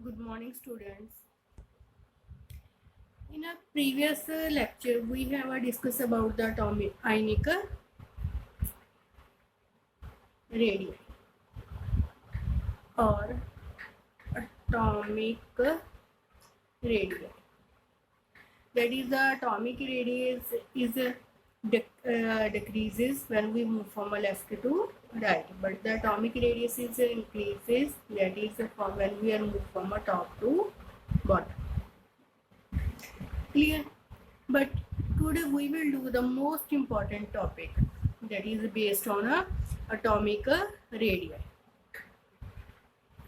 Good morning, students. In a previous lecture, we have discussed about the atomic ionic radii or atomic radii. That is, the atomic radius is decreases when we move from a left to right, but the atomic radius is increases. That is, from when we are moved from a top to bottom. Clear? But today we will do the most important topic, that is based on a atomic radii.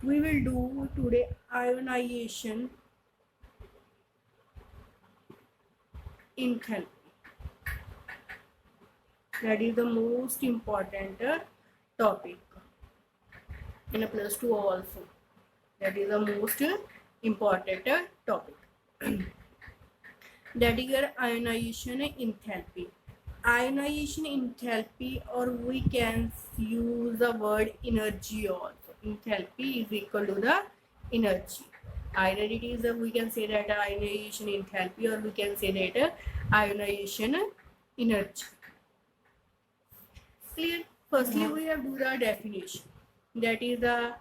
We will do today ionization enthalpy. That is the most important topic in a plus 2 also. That is the most important topic. That is your ionization enthalpy. Ionization enthalpy, or we can use the word energy also. Enthalpy is equal to the energy. Either it is we can say that ionization enthalpy, or we can say that ionization energy. Clear? Firstly, we have do the definition. That is the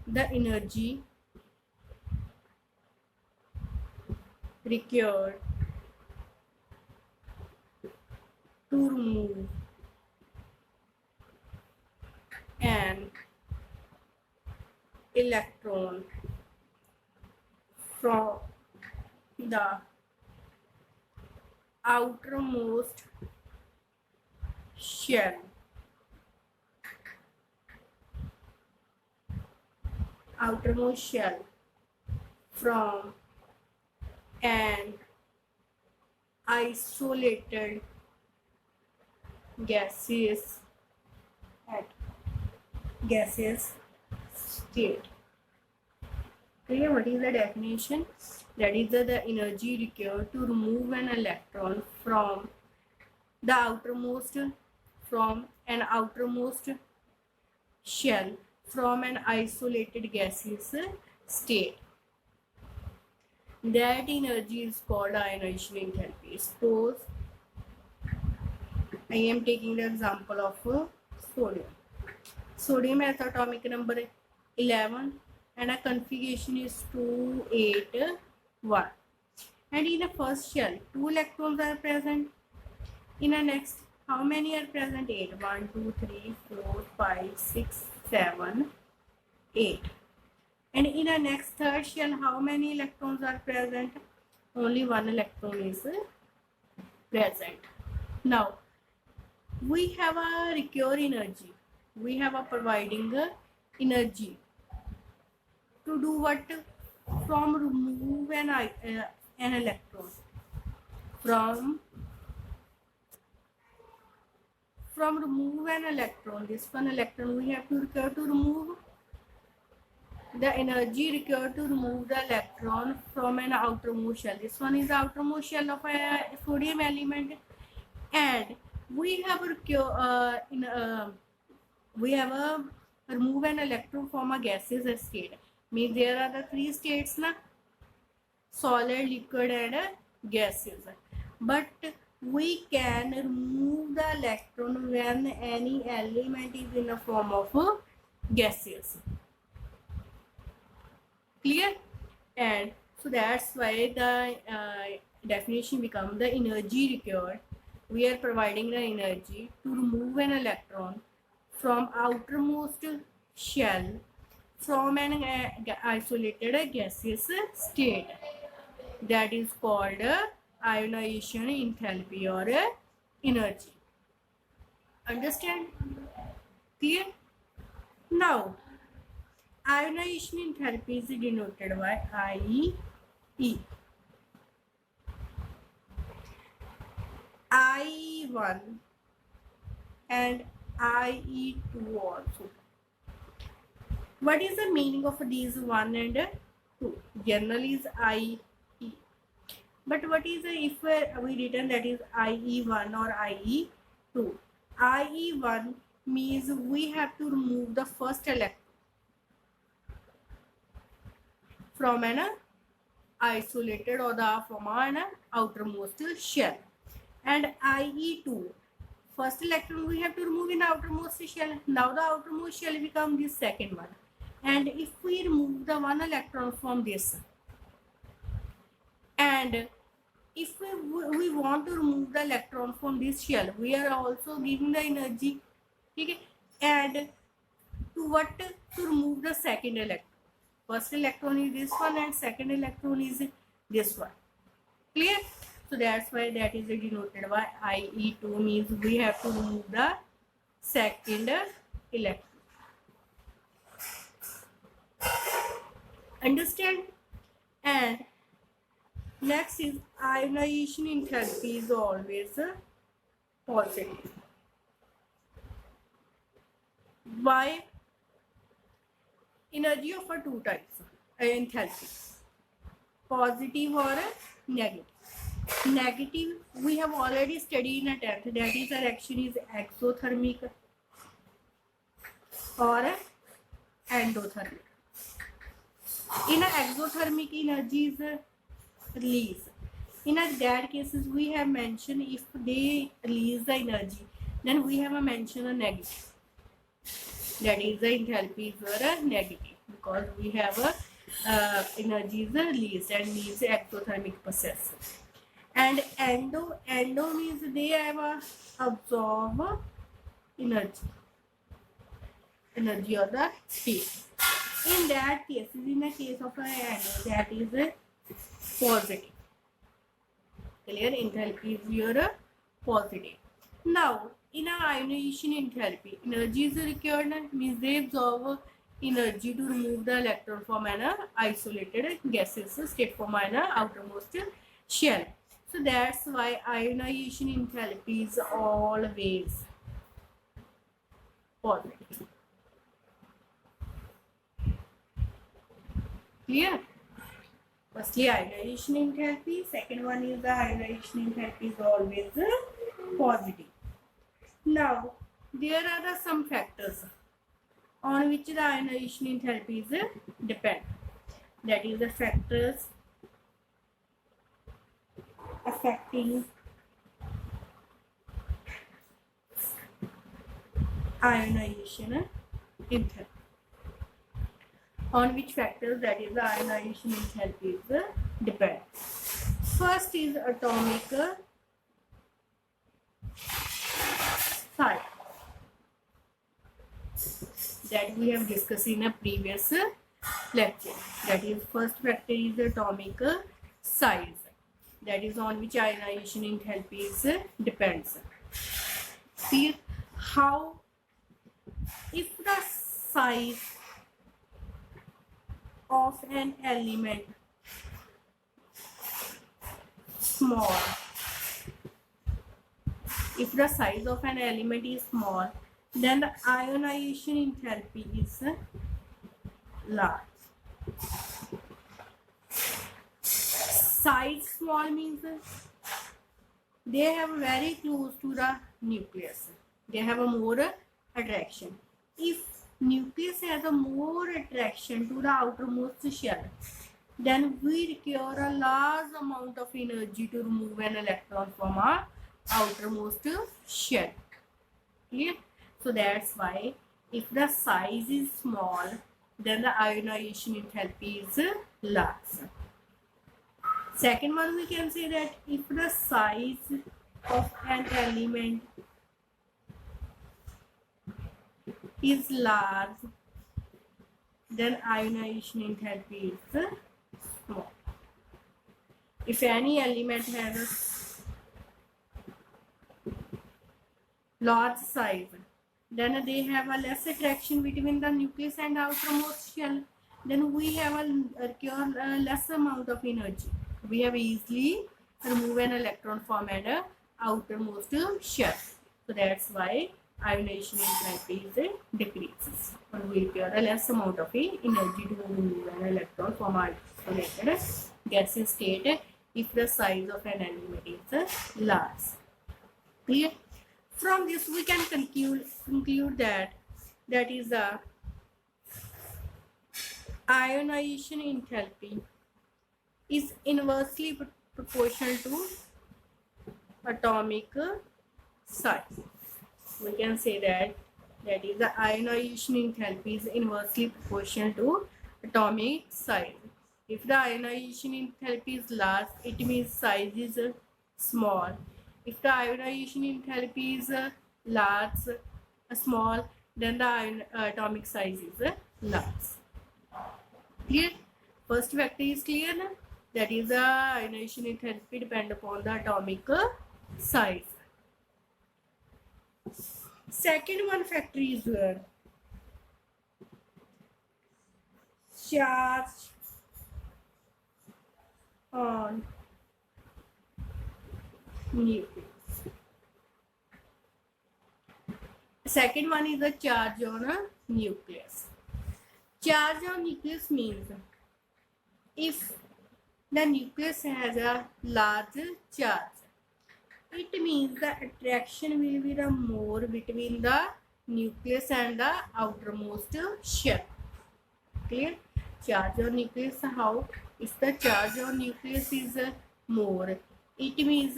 energy required to remove an electron from the outermost shell from an isolated gaseous state. Clear? What is the definition? That is the energy required to remove an electron from an outermost shell from an isolated gaseous state. That energy is called ionization enthalpy. Suppose I am taking the example of sodium. Sodium has atomic number 11 and a configuration is 281. And in the first shell, 2 electrons are present. In the next, how many are present? 8. 1, 2, 3, 4, 5, 6, 7, 8. And in the next third shell, how many electrons are present? Only 1 electron is present. Now, we have a required energy. We have a providing energy to do what? From remove an electron. From remove an electron. This one electron we have to require to remove. The energy required to remove the electron from an outermost shell. This one is the outermost shell of a sodium element, and we have remove an electron from a gaseous state. Means there are the 3 states, na? Solid, liquid, and gaseous. But we can remove the electron when any element is in the form of gaseous. Clear? And so that's why the definition becomes the energy required. We are providing the energy to remove an electron from outermost shell from an isolated gaseous state. That is called ionization enthalpy or energy. Understand? Clear? Now, ionization enthalpy is denoted by IE. IE1 and IE2 also. What is the meaning of these 1 and 2? Generally is IE. But what is if we written that is IE1 or IE2? IE1 means we have to remove the first electron from an isolated or the from an outermost shell. And IE2, first electron we have to remove in outermost shell. Now the outermost shell become this second one, and if we remove the one electron from this, and if we want to remove the electron from this shell, we are also giving the energy. Okay, and to what? To remove the second electron. First electron is this one and second electron is this one. Clear? So that's why that is denoted by IE2, means we have to remove the second electron. Understand? And next is ionization enthalpy is always positive. Why? Energy of two types, enthalpy, positive or negative. Negative we have already studied in a 10th, that is the reaction is exothermic or endothermic. In a exothermic, energy is released. In that cases we have mentioned if they release the energy, then we have a mention a negative, that is the enthalpy is negative, because we have a energy is released and means exothermic process. And endo means they have a absorb energy of the heat. In that case, in the case of an endo, that is a positive. Clear? Enthalpy is your positive. Now in a ionization enthalpy, energy is required, means they absorb energy to remove the electron from an isolated gaseous state from an outermost shell. So that's why ionization enthalpy is always positive. Clear? Firstly, ionization enthalpy. Second one is the ionization enthalpy is always positive. Now, there are some factors on which the ionization enthalpy is depend. That is the factors affecting ionization enthalpy. On which factors, that is the ionization enthalpy is depend. First is atomic size, that we have discussed in a previous lecture. That is, first factor is atomic size, that is on which ionization enthalpy is depends. See how, if the size of an element small, if the size of an element is small, then the ionization enthalpy is large. Size small means they have very close to the nucleus, they have a more attraction. If nucleus has a more attraction to the outermost shell, then we require a large amount of energy to remove an electron from our outermost shell. Clear? So that's why if the size is small, then the ionization enthalpy is large. Second one, we can say that if the size of an element is large, then ionization enthalpy is small. If any element has a large size, then they have a less attraction between the nucleus and outermost shell, then we have a require less amount of energy. We have easily remove an electron from an outermost shell. So that's why ionization enthalpy is decreases, and we require a less amount of energy to remove an electron from our isolated gaseous state if the size of an element is large. Clear? From this we can conclude that is the ionization enthalpy is inversely proportional to atomic size. We can say that is the ionization enthalpy is inversely proportional to atomic size. If the ionization enthalpy is large, it means size is small. If the ionization enthalpy is small, then the atomic size is large. Clear? First vector is clear na? That is the ionization enthalpy depend upon the atomic size. Second one factor is charge on nucleus. Second one is the charge on a nucleus. Charge on nucleus means if the nucleus has a large charge, it means the attraction will be the more between the nucleus and the outermost shell. Clear? Charge on nucleus, how? If the charge on nucleus is more, it means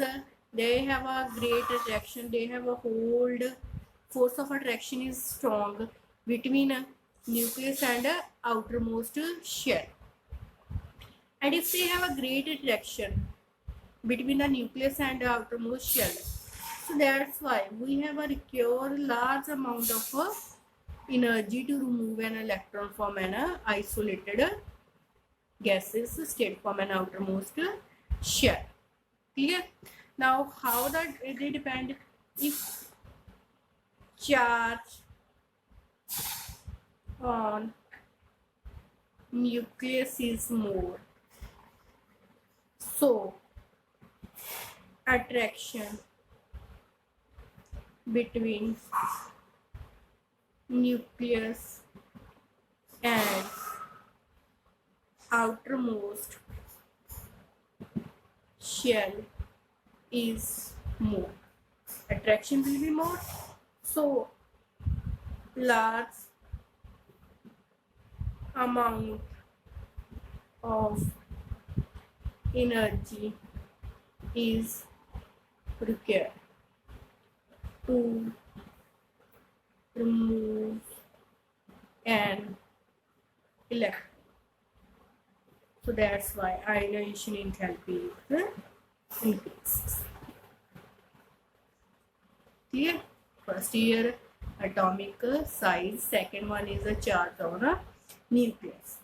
they have a great attraction, they have a hold, force of attraction is strong between nucleus and outermost shell. And if they have a great attraction between the nucleus and the outermost shell, so that's why we have a require large amount of energy to remove an electron from an isolated gaseous state from an outermost shell. Clear? Now how that it depend? If charge on nucleus is more, so attraction between nucleus and outermost shell is more. Attraction will be more, so large amount of energy is required to remove an electron. So that's why ionization enthalpy increases. Clear? First here atomic size, second one is a charge on a nucleus.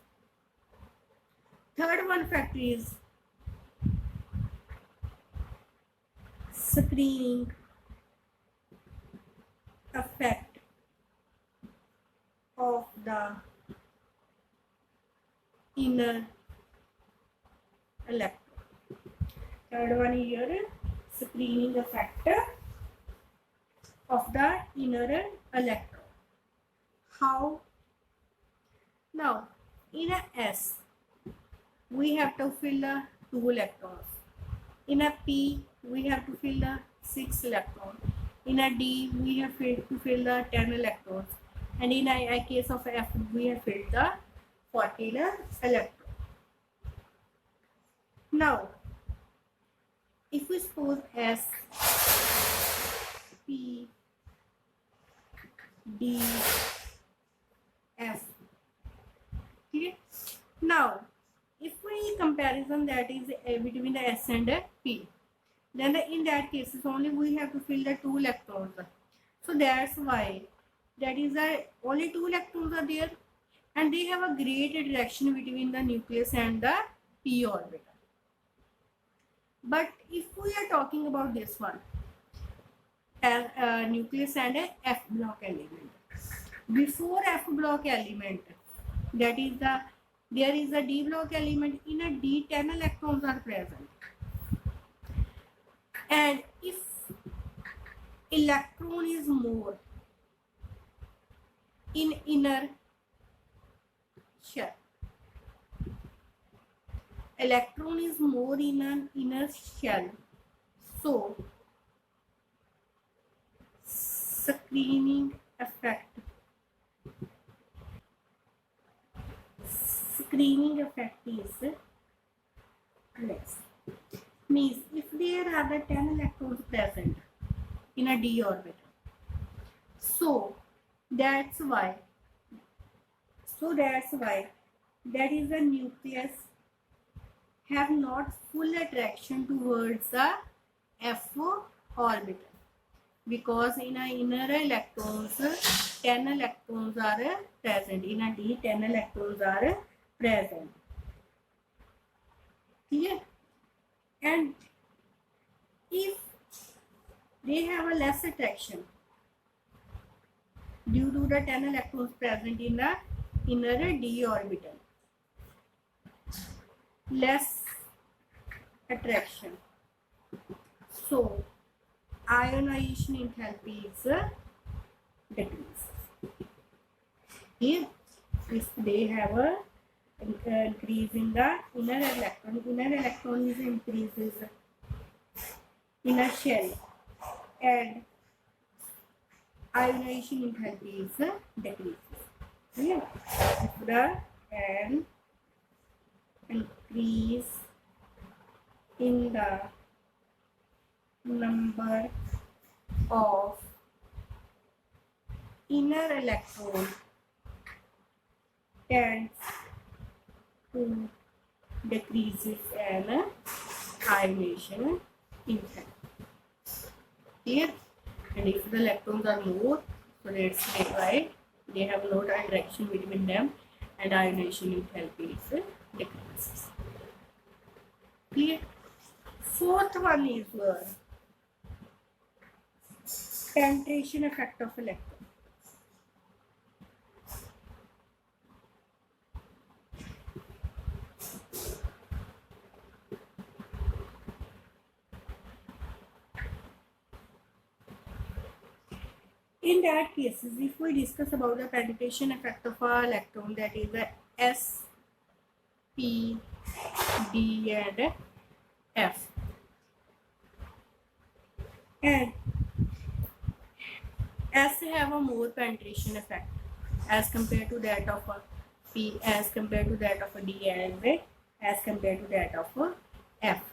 Third one factor is screening effect of the inner electron. Third one here screening effect of the inner electron. How? Now in a S we have to fill the 2 electrons. In a P we have to fill the 6 electrons. In a D we have to fill the 10 electrons. And in a case of F we have filled the 14 electrons. Now if we suppose S, P, D, F. Okay. Now if we comparison that is between the S and P, then in that case only we have to fill the 2 electrons. So that's why that is only 2 electrons are there, and they have a great attraction between the nucleus and the p orbital. But if we are talking about this one, nucleus and a F block element, before F block element, that is there is a D block element. In a D 10 electrons are present, and if electron is more in inner shell, electron is more in an inner shell, so screening effect screening effect is less. Means if there are the 10 electrons present in a d orbital, so that's why that is the nucleus have not full attraction towards the f orbital, because in a inner electrons 10 electrons are present, in a d 10 electrons are present. Clear? And if they have a less attraction due to the 10 electrons present in the inner d orbital, less attraction, so ionization enthalpy is decreased. Here, if they have a increase in the inner electron is increases in a shell, and ionization enthalpy is decreases. Here, if the n increase in the number of inner electron tends to decreases an ionization enthalpy. Here, and if the electrons are more, so that's why they have no interaction between them, and ionization enthalpy is decreases. Clear? Fourth one is penetration effect of electron. In that cases, if we discuss about the penetration effect of an electron, that is the S, P, D and F, and S have a more penetration effect as compared to that of a P, as compared to that of a D, and as compared to that of a F.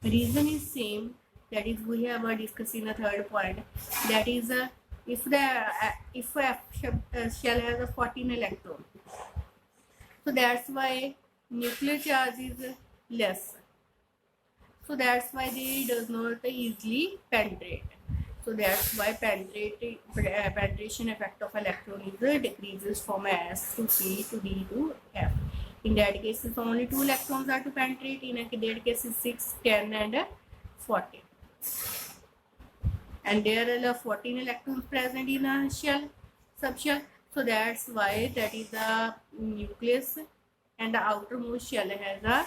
The reason is same, that is we have discussed in the third point, that is if F shell has a 14 electron, so that's why nuclear charge is less, so that's why they does not easily penetrate. So that's why penetration effect of electron is decreases from S to P to D to F. In that case, it's only 2 electrons are to penetrate. In that case, it's 6, 10 and 14. And there are 14 electrons present in a shell, subshell. So that's why that is the nucleus, and the outermost shell has a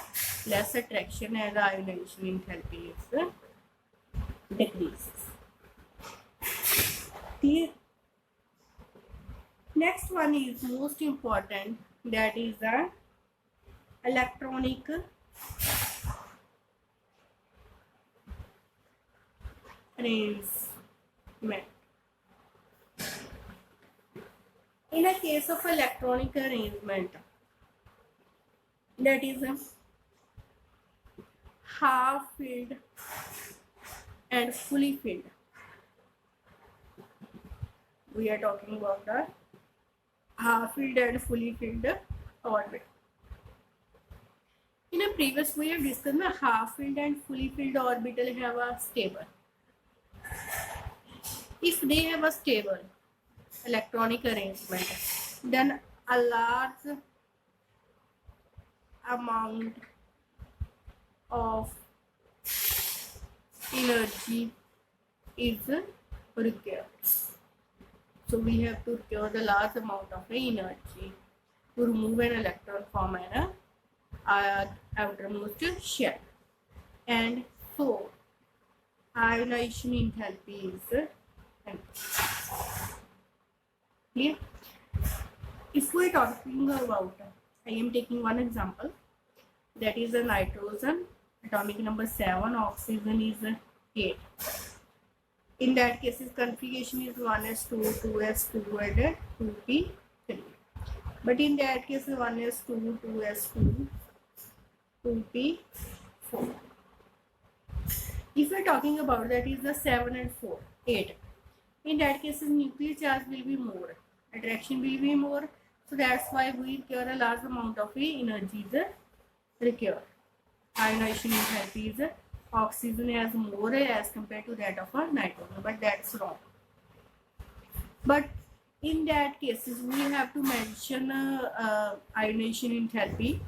less attraction, and the ionization enthalpy is decreases. Clear? Next one is most important, that is the electronic arrangement. In a case of electronic arrangement, that is half filled and fully filled, we are talking about the half filled and fully filled orbit. In a previous we have discussed the half filled and fully filled orbital have a stable. If they have a stable electronic arrangement, then a large amount of energy is required. So we have to require the large amount of energy to remove an electron from an outermost shell, and so ionization enthalpy is clear. If we are talking about, I am taking one example, that is a nitrogen, atomic number 7, oxygen is 8. In that case, its configuration is 1s2, 2s2 and 2p3. But in that case 1s2, 2s2, 2p4. If we are talking about that is the 7 and 4, 8. In that case nuclear charge will be more, attraction will be more, so that's why we require a large amount of energy is required. Ionization enthalpy is oxygen has more as compared to that of a nitrogen, but that's wrong. But in that cases we have to mention ionization enthalpy,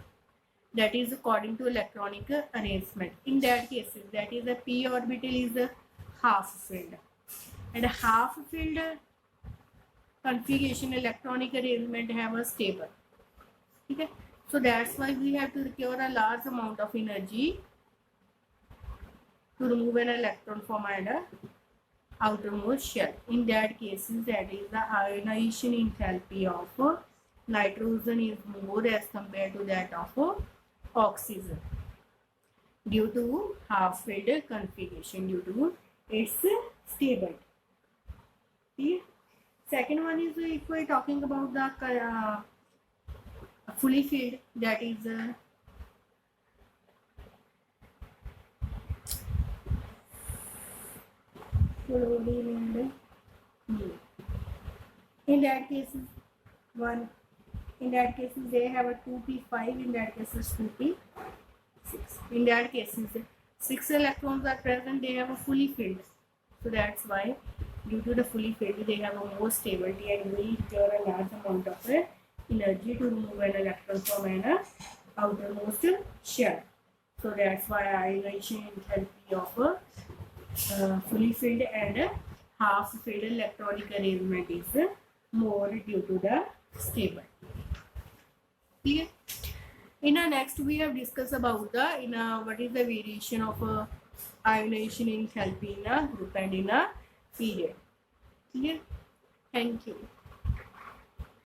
that is according to electronic arrangement. In that cases, that is a p orbital is a half filled, and a half filled configuration electronic arrangement have a stable. Okay, so that's why we have to require a large amount of energy to remove an electron from an outermost shell. In that cases, that is the ionization enthalpy of nitrogen is more as compared to that of oxygen due to half filled configuration, due to its stability. Okay. Second one is if we are talking about the fully filled, that is in that case one, in that case they have a 2p5, in that case is 2p6. In that case 6 electrons are present, they have a fully filled, so that's why due to the fully filled they have a more stability and will require a large amount of energy to remove an electron from an outermost shell. So that's why ionization enthalpy of fully filled and half filled electronic arrangement is more due to the stable. Clear? In our next we have discussed about the what is the variation of ionization enthalpy in a group and in a period. Clear? Thank you.